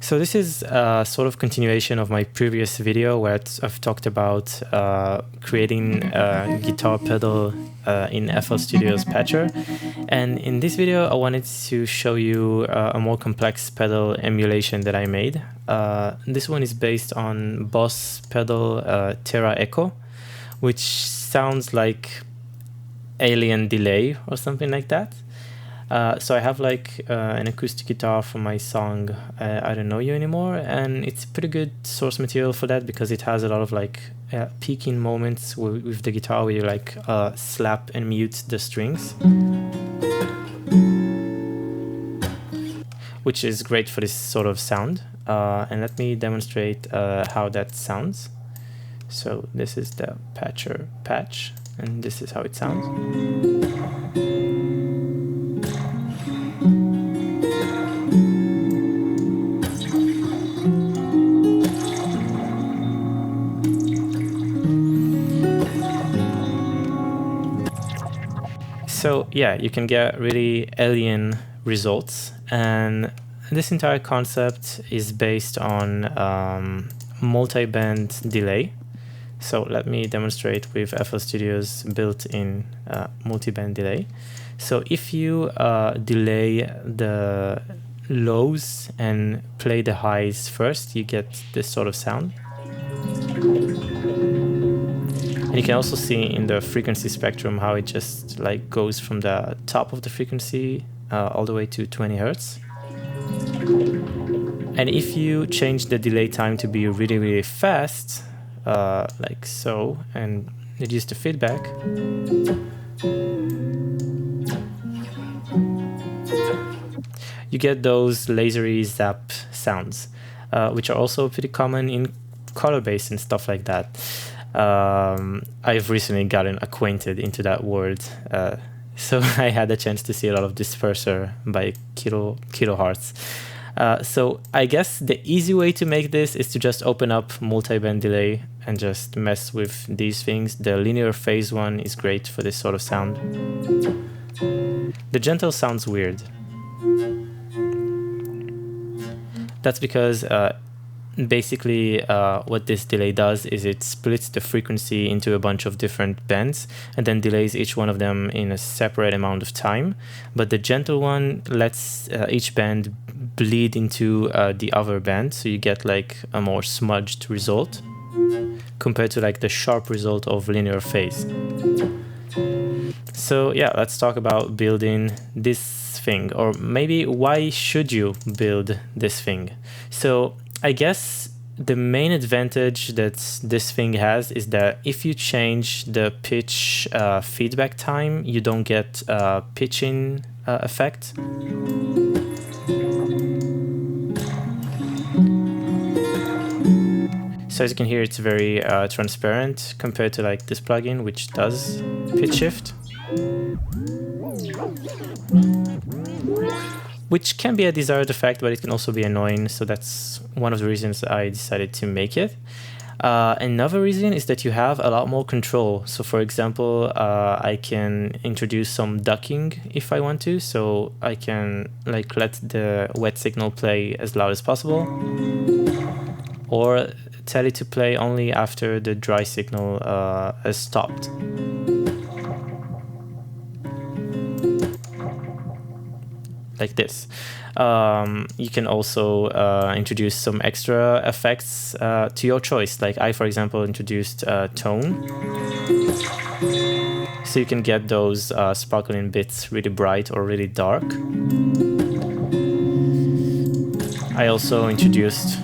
So this is a sort of continuation of my previous video where I've talked about creating a guitar pedal in FL Studio's Patcher. And in this video, I wanted to show you a more complex pedal emulation that I made. This one is based on Boss pedal Tera Echo, which sounds like alien delay or something like that. So I have like an acoustic guitar from my song I Don't Know You Anymore, and it's pretty good source material for that because it has a lot of like peaking moments with the guitar where you like slap and mute the strings, which is great for this sort of sound. And let me demonstrate how that sounds. So this is the Patcher patch, and this is how it sounds. So yeah, you can get really alien results, and this entire concept is based on multiband delay. So let me demonstrate with FL Studio's built-in multiband delay. So if you delay the lows and play the highs first, you get this sort of sound. And you can also see in the frequency spectrum how it just like goes from the top of the frequency all the way to 20 Hertz. And if you change the delay time to be really, really fast, like so, and reduce the feedback, you get those lasery zap sounds, which are also pretty common in color bass and stuff like that. I've recently gotten acquainted into that word, so I had a chance to see a lot of Disperser by Kilohertz. So I guess the easy way to make this is to just open up multiband delay and just mess with these things. The linear phase one is great for this sort of sound. The gentle sounds weird. That's because basically what this delay does is it splits the frequency into a bunch of different bands and then delays each one of them in a separate amount of time. But the gentle one lets each band bleed into the other band, so you get like a more smudged result compared to like the sharp result of linear phase. So yeah, let's talk about building this thing, or maybe why should you build this thing. So I guess the main advantage that this thing has is that if you change the pitch feedback time, you don't get pitching effect. So as you can hear, it's very transparent compared to like this plugin, which does pitch shift, which can be a desired effect, but it can also be annoying. So that's one of the reasons I decided to make it. Another reason is that you have a lot more control. So for example, I can introduce some ducking if I want to. So I can like let the wet signal play as loud as possible, or tell it to play only after the dry signal has stopped. Like this. You can also introduce some extra effects to your choice. Like I, for example, introduced tone. So you can get those sparkling bits really bright or really dark. I also introduced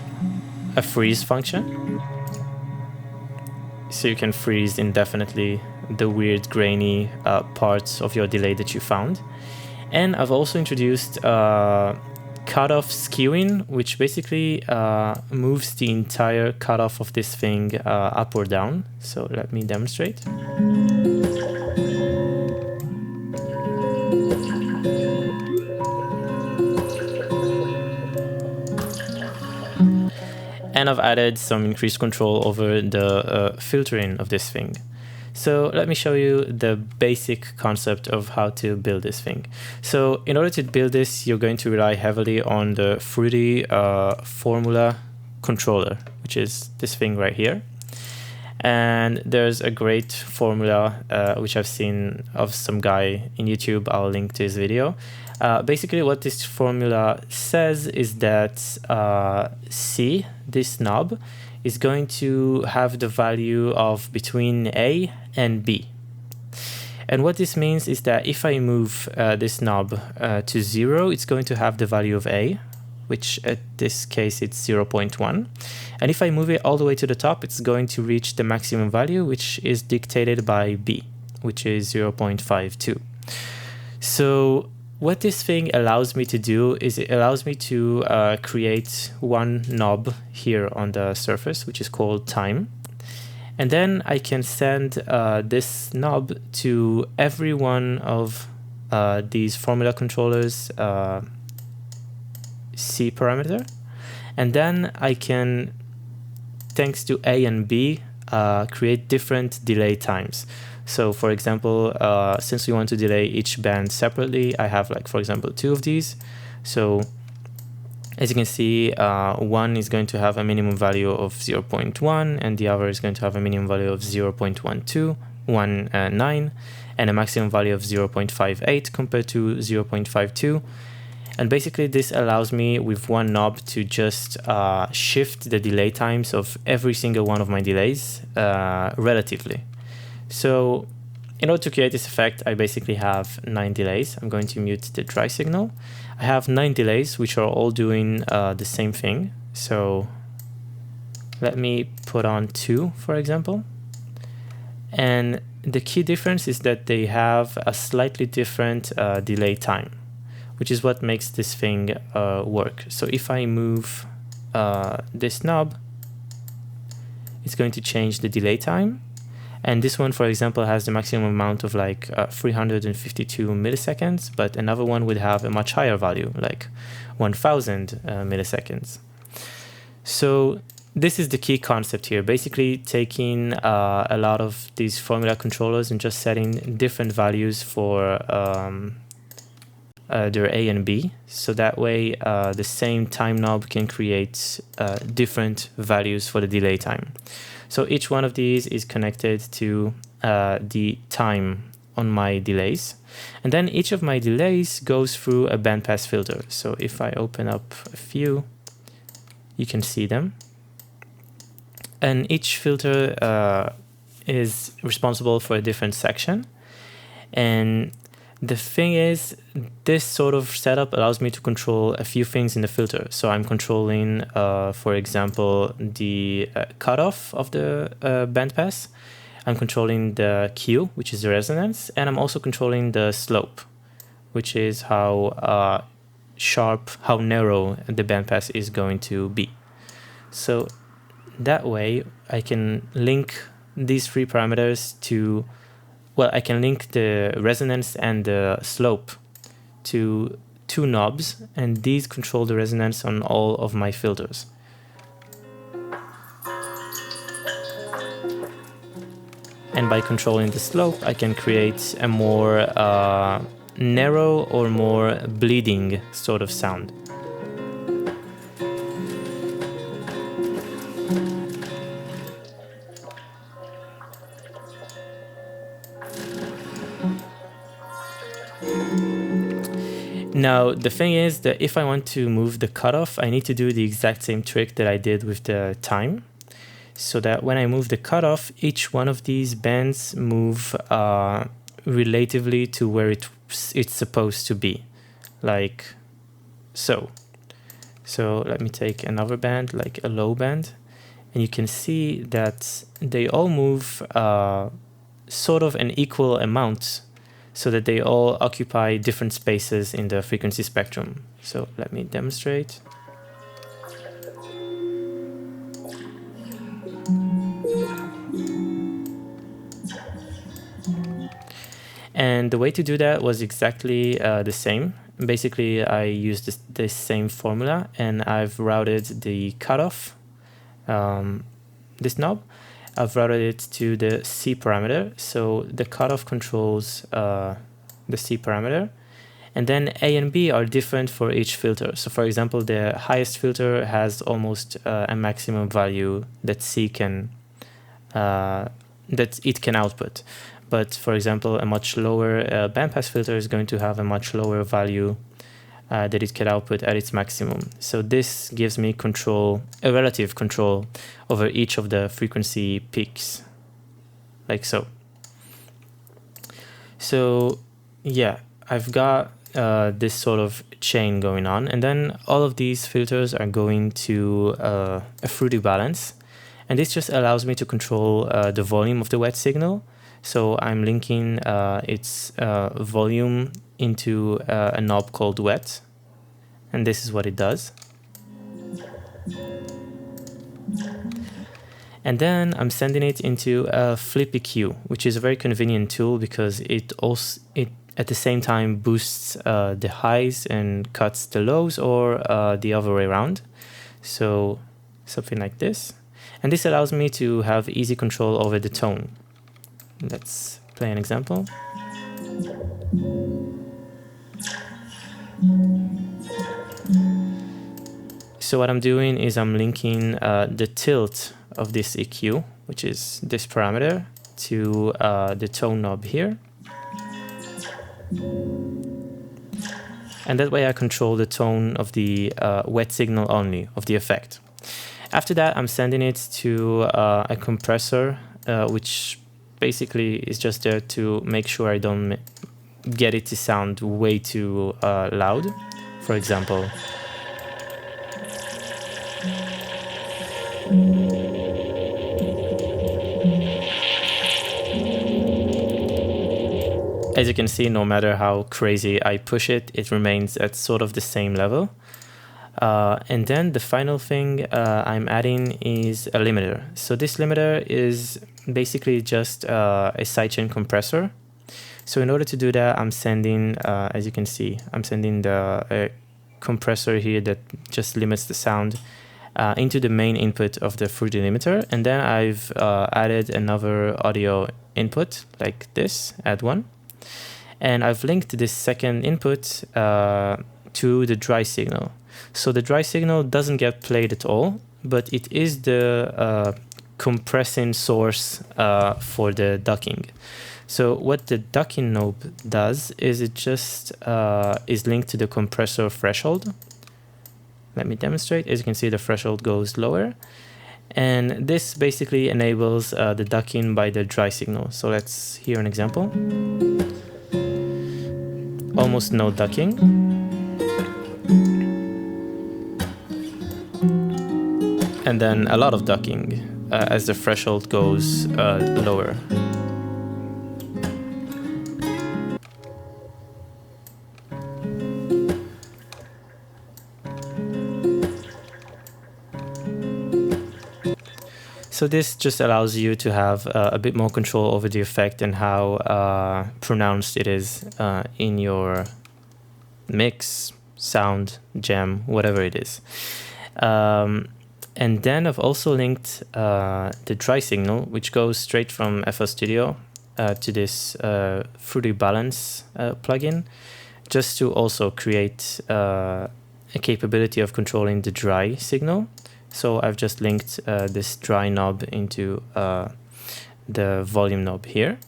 a freeze function. So you can freeze indefinitely the weird grainy parts of your delay that you found. And I've also introduced cutoff skewing, which basically moves the entire cutoff of this thing up or down. So let me demonstrate. And I've added some increased control over the filtering of this thing. So let me show you the basic concept of how to build this thing. So in order to build this, you're going to rely heavily on the Fruity formula controller, which is this thing right here. And there's a great formula which I've seen of some guy in YouTube. I'll link to his video. Basically what this formula says is that C, this knob, is going to have the value of between A and B. And what this means is that if I move this knob to 0, it's going to have the value of A, which at this case it's 0.1. And if I move it all the way to the top, it's going to reach the maximum value, which is dictated by B, which is 0.52. So what this thing allows me to do is it allows me to create one knob here on the surface, which is called time. And then I can send this knob to every one of these formula controllers C parameter. And then I can, thanks to A and B, create different delay times. So for example, since we want to delay each band separately, I have like, for example, 2 of these. So as you can see, one is going to have a minimum value of 0.1 and the other is going to have a minimum value of 0.1219 and a maximum value of 0.58 compared to 0.52. And basically this allows me with one knob to just shift the delay times of every single one of my delays relatively. So in order to create this effect, I basically have 9 delays. I'm going to mute the dry signal. I have 9 delays, which are all doing the same thing. So let me put on 2, for example. And the key difference is that they have a slightly different delay time, which is what makes this thing work. So if I move this knob, it's going to change the delay time. And this one, for example, has the maximum amount of like 352 milliseconds, but another one would have a much higher value, like 1000 milliseconds. So this is the key concept here, basically taking a lot of these formula controllers and just setting different values for their A and B, so that way the same time knob can create different values for the delay time. So each one of these is connected to the time on my delays. And then each of my delays goes through a bandpass filter. So if I open up a few, you can see them. And each filter is responsible for a different section. And the thing is, this sort of setup allows me to control a few things in the filter. So I'm controlling, for example, the cutoff of the bandpass. I'm controlling the Q, which is the resonance, and I'm also controlling the slope, which is how sharp, how narrow the bandpass is going to be. So that way I can link these 3 parameters to, well, I can link the resonance and the slope to 2 knobs, and these control the resonance on all of my filters. And by controlling the slope, I can create a more narrow or more bleeding sort of sound. Now, the thing is that if I want to move the cutoff, I need to do the exact same trick that I did with the time. So that when I move the cutoff, each one of these bands move relatively to where it's supposed to be, like so. So let me take another band, like a low band, and you can see that they all move sort of an equal amount, so that they all occupy different spaces in the frequency spectrum. So let me demonstrate. And the way to do that was exactly the same. Basically, I used this same formula, and I've routed the cutoff, this knob, I've routed it to the C parameter. So the cutoff controls the C parameter. And then A and B are different for each filter. So for example, the highest filter has almost a maximum value that C can, that it can output. But for example, a much lower bandpass filter is going to have a much lower value that it can output at its maximum. So this gives me control, a relative control over each of the frequency peaks, like so. So yeah, I've got this sort of chain going on, and then all of these filters are going to a fruity balance, and this just allows me to control the volume of the wet signal. So I'm linking its volume into a knob called wet, and this is what it does. And then I'm sending it into a flip EQ, which is a very convenient tool because it at the same time boosts the highs and cuts the lows, or the other way around. So something like this. And this allows me to have easy control over the tone. Let's play an example. So what I'm doing is I'm linking the tilt of this EQ, which is this parameter, to the tone knob here. And that way I control the tone of the wet signal only, of the effect. After that, I'm sending it to a compressor, which basically is just there to make sure I don't get it to sound way too loud. For example, as you can see, no matter how crazy I push it, it remains at sort of the same level. And then the final thing I'm adding is a limiter. So this limiter is basically just a sidechain compressor. So in order to do that, I'm sending, as you can see, I'm sending the compressor here that just limits the sound into the main input of the fruity limiter. And then I've added another audio input like this, add one. And I've linked this second input to the dry signal. So the dry signal doesn't get played at all, but it is the compressing source for the ducking. So what the ducking knob does is it just is linked to the compressor threshold. Let me demonstrate. As you can see, the threshold goes lower. And this basically enables the ducking by the dry signal. So let's hear an example. Almost no ducking. And then a lot of ducking as the threshold goes lower. So this just allows you to have a bit more control over the effect and how pronounced it is in your mix, sound, jam, whatever it is. And then I've also linked the dry signal, which goes straight from FL Studio to this Fruity Balance plugin, just to also create a capability of controlling the dry signal. So I've just linked this dry knob into the volume knob here.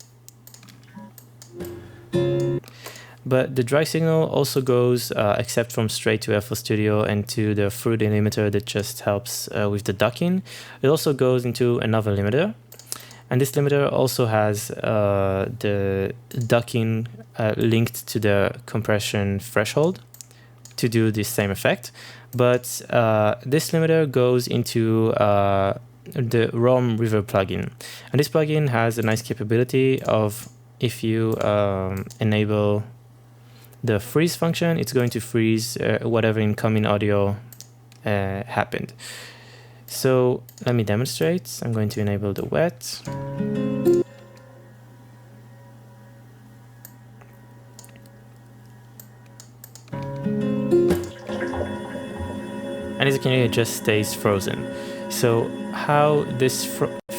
But the dry signal also goes, except from straight to FL Studio and to the Fruity limiter that just helps with the ducking, it also goes into another limiter. And this limiter also has the ducking linked to the compression threshold to do the same effect. But this limiter goes into the ROM River plugin. And this plugin has a nice capability of, if you enable the freeze function, it's going to freeze whatever incoming audio happened. So let me demonstrate. I'm going to enable the wet. And as you can hear, it just stays frozen. So how this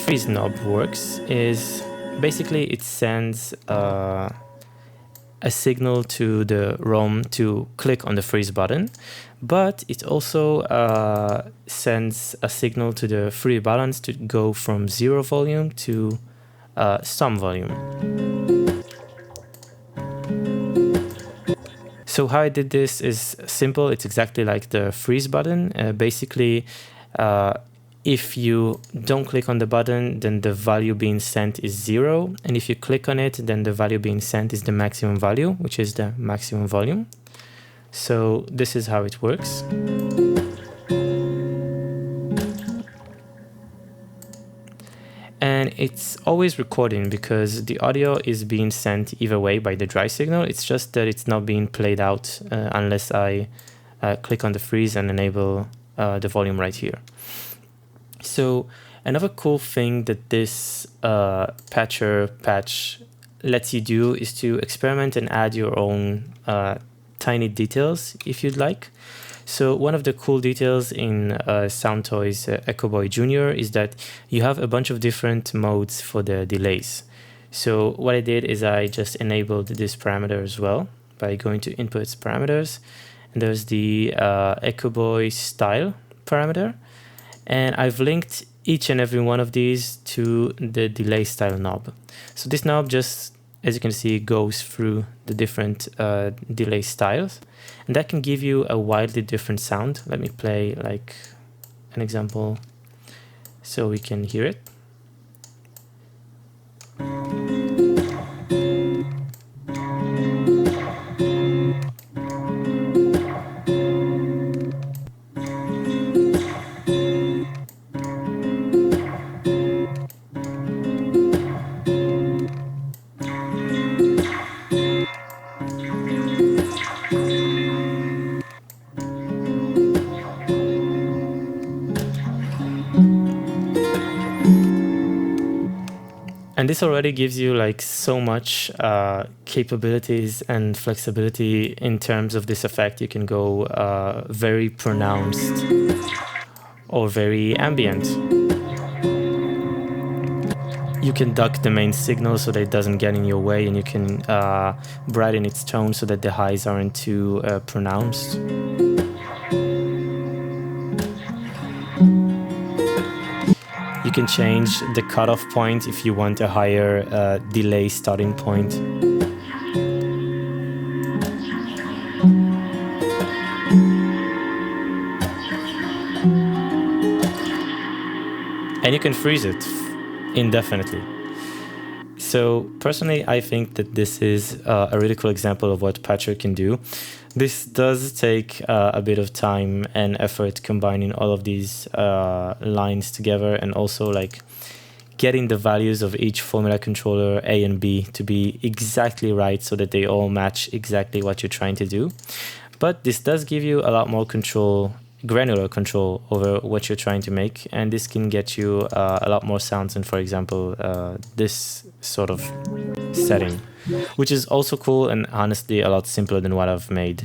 freeze knob works is basically it sends a signal to the ROM to click on the freeze button, but it also sends a signal to the free balance to go from 0 volume to some volume. So how I did this is simple. It's exactly like the freeze button. Basically, if you don't click on the button, then the value being sent is 0. And if you click on it, then the value being sent is the maximum value, which is the maximum volume. So this is how it works. And it's always recording because the audio is being sent either way by the dry signal. It's just that it's not being played out unless I click on the freeze and enable the volume right here. So another cool thing that this patcher patch lets you do is to experiment and add your own tiny details if you'd like. So one of the cool details in Soundtoys Echo Boy Jr. is that you have a bunch of different modes for the delays. So what I did is I just enabled this parameter as well by going to Inputs Parameters. And there's the Echo Boy Style parameter. And I've linked each and every one of these to the delay style knob. So this knob just, as you can see, goes through the different delay styles. And that can give you a wildly different sound. Let me play like an example so we can hear it. And this already gives you like so much capabilities and flexibility in terms of this effect. You can go very pronounced or very ambient. You can duck the main signal so that it doesn't get in your way, and you can brighten its tone so that the highs aren't too pronounced. You can change the cutoff point if you want a higher delay starting point. And you can freeze it indefinitely. So personally, I think that this is a really cool example of what Patcher can do. This does take a bit of time and effort combining all of these lines together, and also like getting the values of each formula controller A and B to be exactly right so that they all match exactly what you're trying to do. But this does give you a lot more control, granular control over what you're trying to make, and this can get you a lot more sounds than, for example, this sort of setting, which is also cool and honestly a lot simpler than what I've made.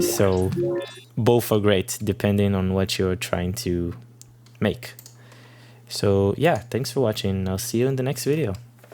So both are great depending on what you're trying to make. So yeah, thanks for watching. I'll see you in the next video.